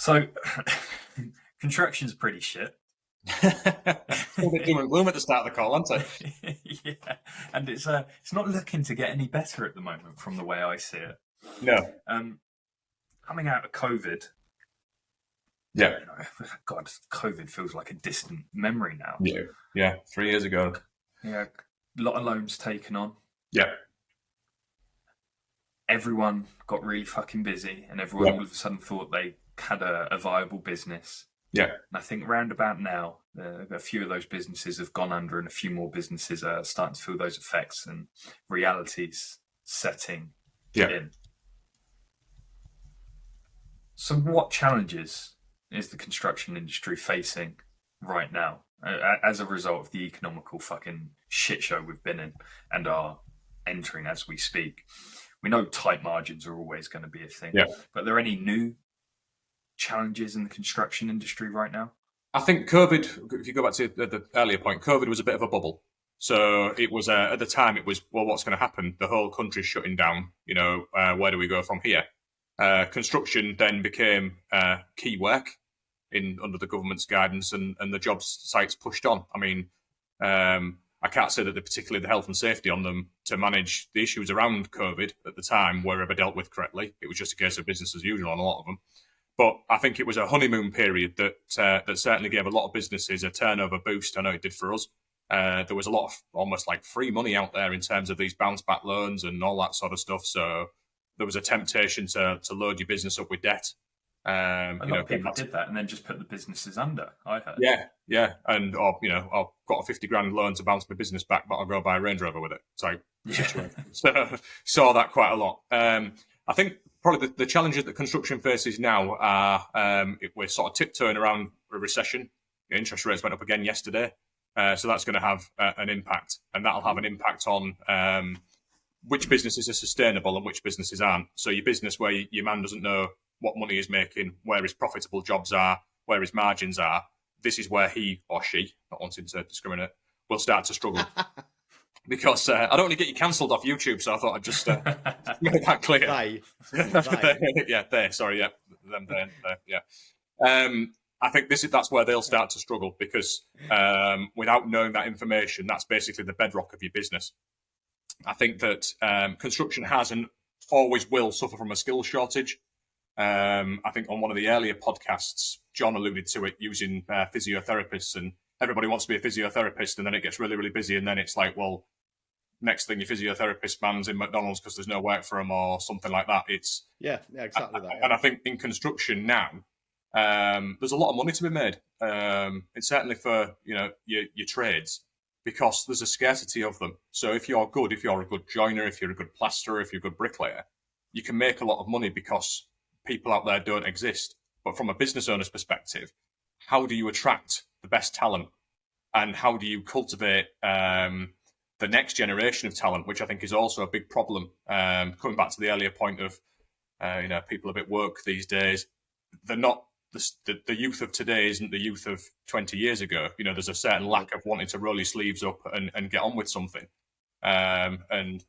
So, construction's pretty shit. A bit doom and gloom at the start of the call, aren't it? Yeah, and it's not looking to get any better at the moment, from the way I see it. No. Coming out of COVID, Yeah. God, COVID feels like a distant memory now. Yeah. 3 years ago. Yeah, a lot of loans taken on. Yeah. Everyone got really fucking busy, and everyone all of a sudden thought they had a viable business. Yeah. And I think round about now, a few of those businesses have gone under, and a few more businesses are starting to feel those effects, and reality's setting in. So what challenges is the construction industry facing right now as a result of the economical fucking shit show we've been in and are entering as we speak? We know tight margins are always going to be a thing, but are there any new challenges in the construction industry right now? I think COVID, if you go back to the earlier point, COVID was a bit of a bubble. So it was, at the time, it was, well, what's going to happen? The whole country's shutting down. Where do we go from here? Construction then became key work under the government's guidance, and the job sites pushed on. I mean, I can't say that particularly the health and safety on them to manage the issues around COVID at the time were ever dealt with correctly. It was just a case of business as usual on a lot of them. But I think it was a honeymoon period that certainly gave a lot of businesses a turnover boost. I know it did for us. There was a lot of almost like free money out there in terms of these bounce back loans and all that sort of stuff. So there was a temptation to load your business up with debt. A lot of people did that and then just put the businesses under, I heard. Yeah. And, I've got a 50 grand loan to bounce my business back, but I'll go buy a Range Rover with it. So saw that quite a lot. I think probably the challenges that construction faces now are we're sort of tiptoeing around a recession. Interest rates went up again yesterday. So that's going to have an impact, and that'll have an impact on which businesses are sustainable and which businesses aren't. So your business where your man doesn't know what money he's making, where his profitable jobs are, where his margins are, this is where he or she, not wanting to discriminate, will start to struggle. Because I don't want to get you cancelled off YouTube, so I thought I'd just make that clear. I think that's where they'll start to struggle, because without knowing that information, that's basically the bedrock of your business. I think that construction has and always will suffer from a skill shortage. I think on one of the earlier podcasts, John alluded to it using physiotherapists, and everybody wants to be a physiotherapist, and then it gets really, really busy, and then it's like, well, next thing your physiotherapist man's in McDonald's because there's no work for him or something like that. It's exactly that. And I think in construction now, there's a lot of money to be made. It's certainly for your trades, because there's a scarcity of them. So if you're good, if you're a good joiner, if you're a good plasterer, if you're a good bricklayer, you can make a lot of money because people out there don't exist. But from a business owner's perspective, how do you attract the best talent, and how do you cultivate the next generation of talent, which I think is also a big problem. Coming back to the earlier point of people a bit woke these days, they're not the youth of today isn't the youth of 20 years ago. There's a certain lack of wanting to roll your sleeves up and get on with something. And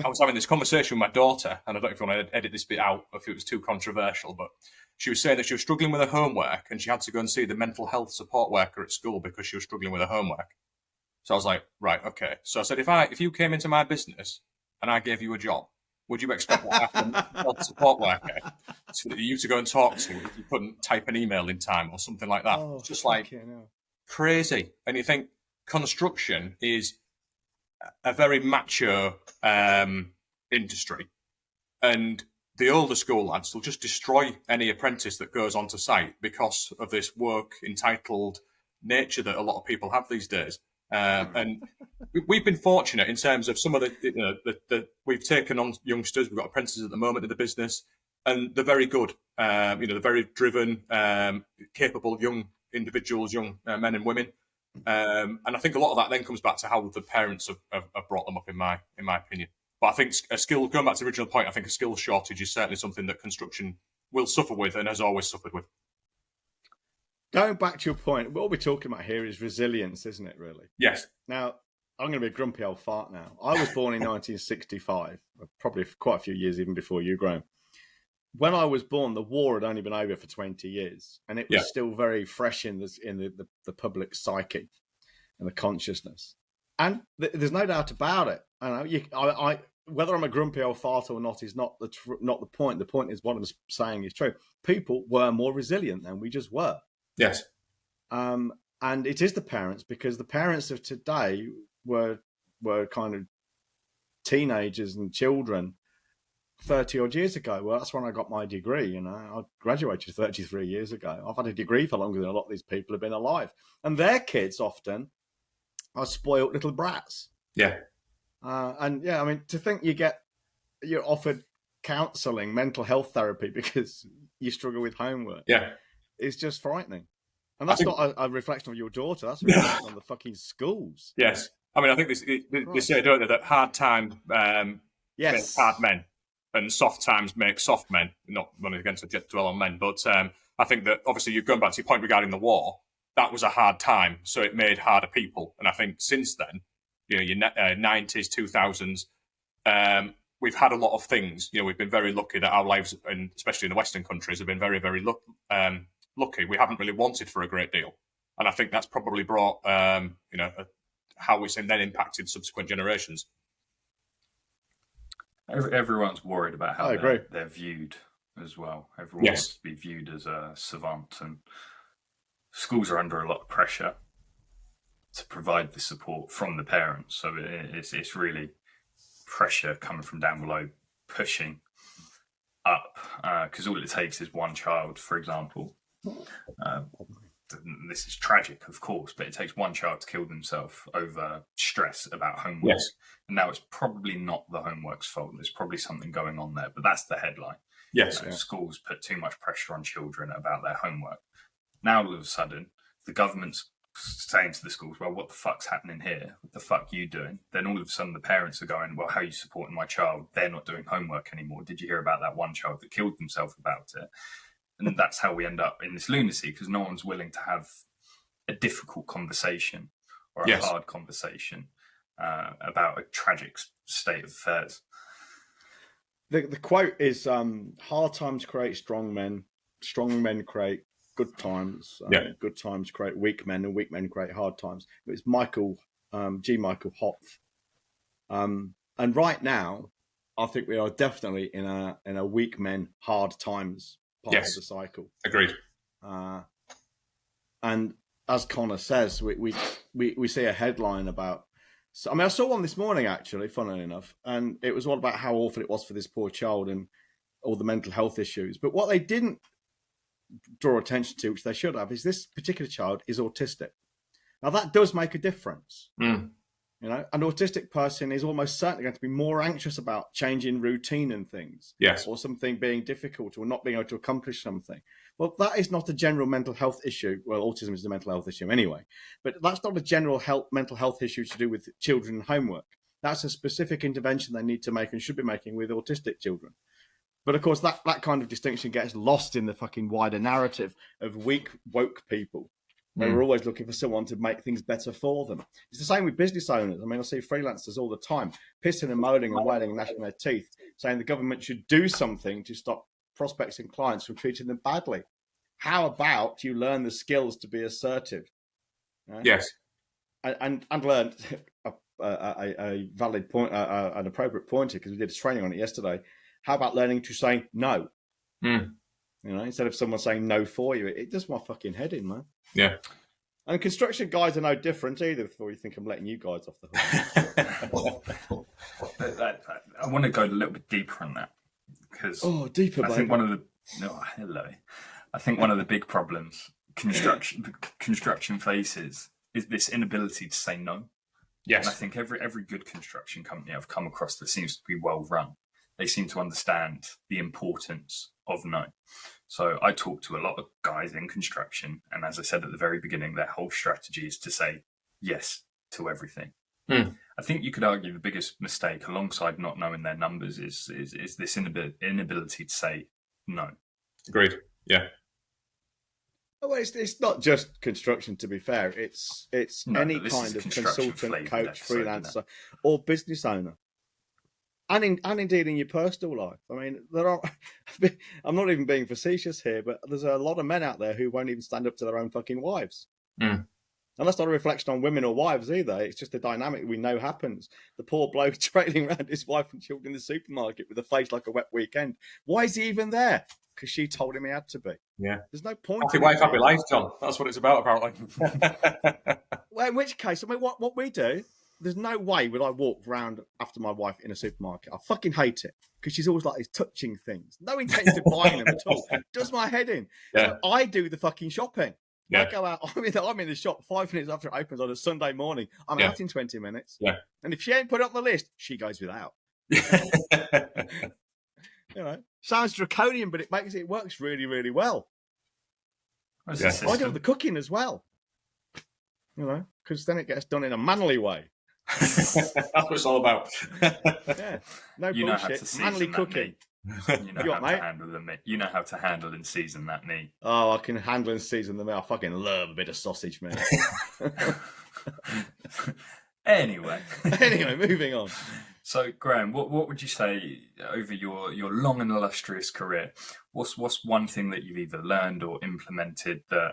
I was having this conversation with my daughter, and I don't know if you want to edit this bit out if it was too controversial, but she was saying that she was struggling with her homework and she had to go and see the mental health support worker at school because she was struggling with her homework. So I was like, right, okay. So I said, if you came into my business and I gave you a job, would you expect what happened to a health support worker for you to go and talk to if you couldn't type an email in time or something like that? It's just like crazy. And you think construction is a very macho industry, and the older school lads will just destroy any apprentice that goes onto site because of this work entitled nature that a lot of people have these days. And we've been fortunate in terms of some of the we've taken on youngsters. We've got apprentices at the moment in the business, and they're very good. They're very driven, capable young individuals, young men and women. And I think a lot of that then comes back to how the parents have brought them up, in my opinion. But I think going back to the original point, I think a skill shortage is certainly something that construction will suffer with and has always suffered with. Going back to your point, what we're talking about here is resilience, isn't it, really? Yes. Now, I'm going to be a grumpy old fart now. I was born in 1965, probably quite a few years even before you, Graham. when I was born, the war had only been over for 20 years, and it was still very fresh in the public psyche and the consciousness. And there's no doubt about it. I whether I'm a grumpy old fart or not is not the point. The point is what I'm saying is true. People were more resilient than we just were. Yes. And it is the parents, because the parents of today were kind of teenagers and children 30 odd years ago. Well, that's when I got my degree. I graduated 33 years ago. I've had a degree for longer than a lot of these people have been alive. And their kids often are spoiled little brats. Yeah. To think you're offered counselling, mental health therapy because you struggle with homework. Yeah. It's just frightening. And that's not a reflection of your daughter. That's a reflection on the fucking schools. Yes. I mean, I think they say, don't they, that hard times make hard men, and soft times make soft men. Not running against the dwell on men, but I think that obviously you're going back to your point regarding the war. That was a hard time, so it made harder people. And I think since then, your 90s, 2000s, we've had a lot of things. We've been very lucky that our lives, and especially in the Western countries, have been very, very lucky. We haven't really wanted for a great deal. And I think that's probably brought, how it's then impacted subsequent generations. Everyone's worried about how they're viewed as well. Everyone wants to be viewed as a savant, and schools are under a lot of pressure to provide the support from the parents. So it's really pressure coming from down below, pushing up, because all it takes is one child, for example. This is tragic, of course, but it takes one child to kill themselves over stress about homework. Yes. And now it's probably not the homework's fault. There's probably something going on there, but that's the headline. Yes. Schools put too much pressure on children about their homework. Now, all of a sudden, the government's saying to the schools, well, what the fuck's happening here? What the fuck are you doing? Then all of a sudden the parents are going, well, how are you supporting my child? They're not doing homework anymore. Did you hear about that one child that killed themselves about it? And that's how we end up in this lunacy, because no one's willing to have a difficult conversation or a hard conversation about a tragic state of affairs. The quote is, hard times create strong men create good times, good times create weak men, and weak men create hard times. It was Michael Hopf. And right now, I think we are definitely in a weak men, hard times part of the cycle. Agreed. And as Connor says, we see a headline about. So, I saw one this morning, actually, funnily enough, and it was all about how awful it was for this poor child and all the mental health issues. But what they didn't draw attention to, which they should have, is this particular child is autistic. Now, that does make a difference. An autistic person is almost certainly going to be more anxious about changing routine and things. Yes. Or something being difficult or not being able to accomplish something. Well, that is not a general mental health issue. Well, autism is a mental health issue anyway. But that's not a general mental health issue to do with children and homework. That's a specific intervention they need to make and should be making with autistic children. But of course, that kind of distinction gets lost in the fucking wider narrative of weak, woke people. We're always looking for someone to make things better for them. It's the same with business owners. I see freelancers all the time, pissing and moaning and wailing and gnashing their teeth, saying the government should do something to stop prospects and clients from treating them badly. How about you learn the skills to be assertive? Right? Yes. And learn a valid point, an appropriate pointer, because we did a training on it yesterday. How about learning to say no? Instead of someone saying no for you, it does my fucking head in, man. Yeah. And construction guys are no different either, before you think I'm letting you guys off the hook. I want to go a little bit deeper on that, because deeper, I think one of the big problems construction faces is this inability to say no. Yes. And I think every good construction company I've come across that seems to be well run, they seem to understand the importance of no. So I talk to a lot of guys in construction, and as I said at the very beginning, their whole strategy is to say yes to everything. I think you could argue the biggest mistake, alongside not knowing their numbers, is this inability to say no. Agreed. Yeah. Well, it's not just construction, to be fair. It's any kind of consultant, coach, freelancer, or business owner. and indeed in your personal life. I mean, there are. I'm not even being facetious here, but there's a lot of men out there who won't even stand up to their own fucking wives. Mm. And that's not a reflection on women or wives either. It's just a dynamic we know happens. The poor bloke trailing around his wife and children in the supermarket with a face like a wet weekend. Why is he even there? Because she told him he had to be. Yeah. There's no point. Happy wife, happy life, John. That's what it's about, apparently. Well, in which case, I mean, what we do, there's no way would I walk round after my wife in a supermarket. I fucking hate it because she's always like touching things. No intention of buying them at all. Does my head in. Yeah. So I do the fucking shopping. Yeah. I go out, I'm in the shop 5 minutes after it opens on a Sunday morning. I'm out in 20 minutes. Yeah. And if she ain't put it on the list, she goes without. You know, sounds draconian, but it works really, really well. Yeah. I do the cooking as well. You know, because then it gets done in a manly way. That's what it's all about. Yeah. No You know how to bullshit. season Manly that cooking. meat. You know You how what, mate? to handle the meat. You know how to handle and season that meat. Oh, I can handle and season the meat. I fucking love a bit of sausage, man. Anyway, Moving on. so Graham, what would you say over your long and illustrious career? What's one thing that you've either learned or implemented that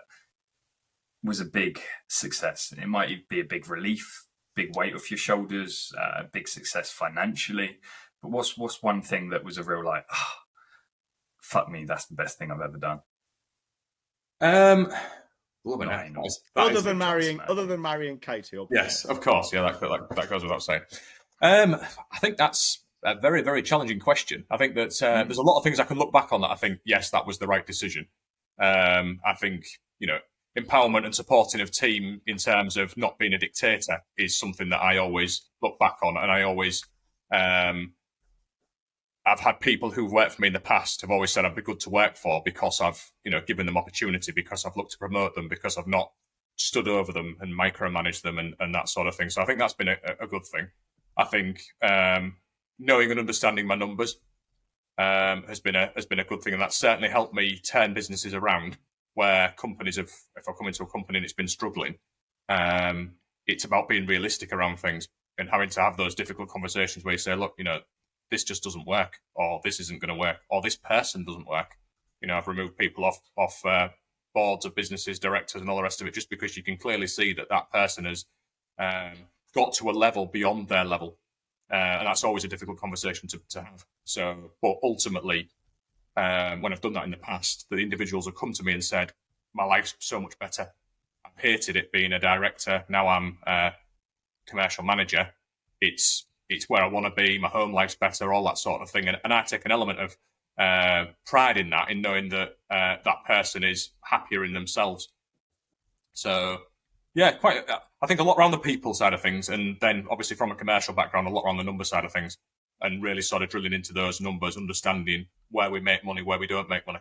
was a big success? It might be a big relief, big weight off your shoulders, a big success financially. But what's one thing that was a real like, fuck me, that's the best thing I've ever done? Other than marrying Katie, obviously. Yes, of course. Yeah, that goes without saying. I think that's a very, very challenging question. I think that there's a lot of things I can look back on that I think, yes, that was the right decision. I think, empowerment and supporting of team in terms of not being a dictator is something that I always look back on. And I always, I've had people who've worked for me in the past have always said I'd be good to work for because I've, given them opportunity, because I've looked to promote them, because I've not stood over them and micromanaged them and that sort of thing. So I think that's been a good thing. I think knowing and understanding my numbers has been a good thing, and that's certainly helped me turn businesses around where companies have. If I come into a company and it's been struggling, it's about being realistic around things and having to have those difficult conversations where you say, look, this just doesn't work, or this isn't going to work, or this person doesn't work. I've removed people off boards of businesses, directors, and all the rest of it, just because you can clearly see that person has got to a level beyond their level. And that's always a difficult conversation to have. So, but ultimately, when I've done that in the past, the individuals have come to me and said, my life's so much better. I've hated it being a director. Now I'm a commercial manager. It's where I want to be. My home life's better, all that sort of thing. And I take an element of pride in that, in knowing that that person is happier in themselves. So, yeah, I think a lot around the people side of things, and then obviously from a commercial background, a lot around the number side of things, and really sort of drilling into those numbers, understanding where we make money, where we don't make money.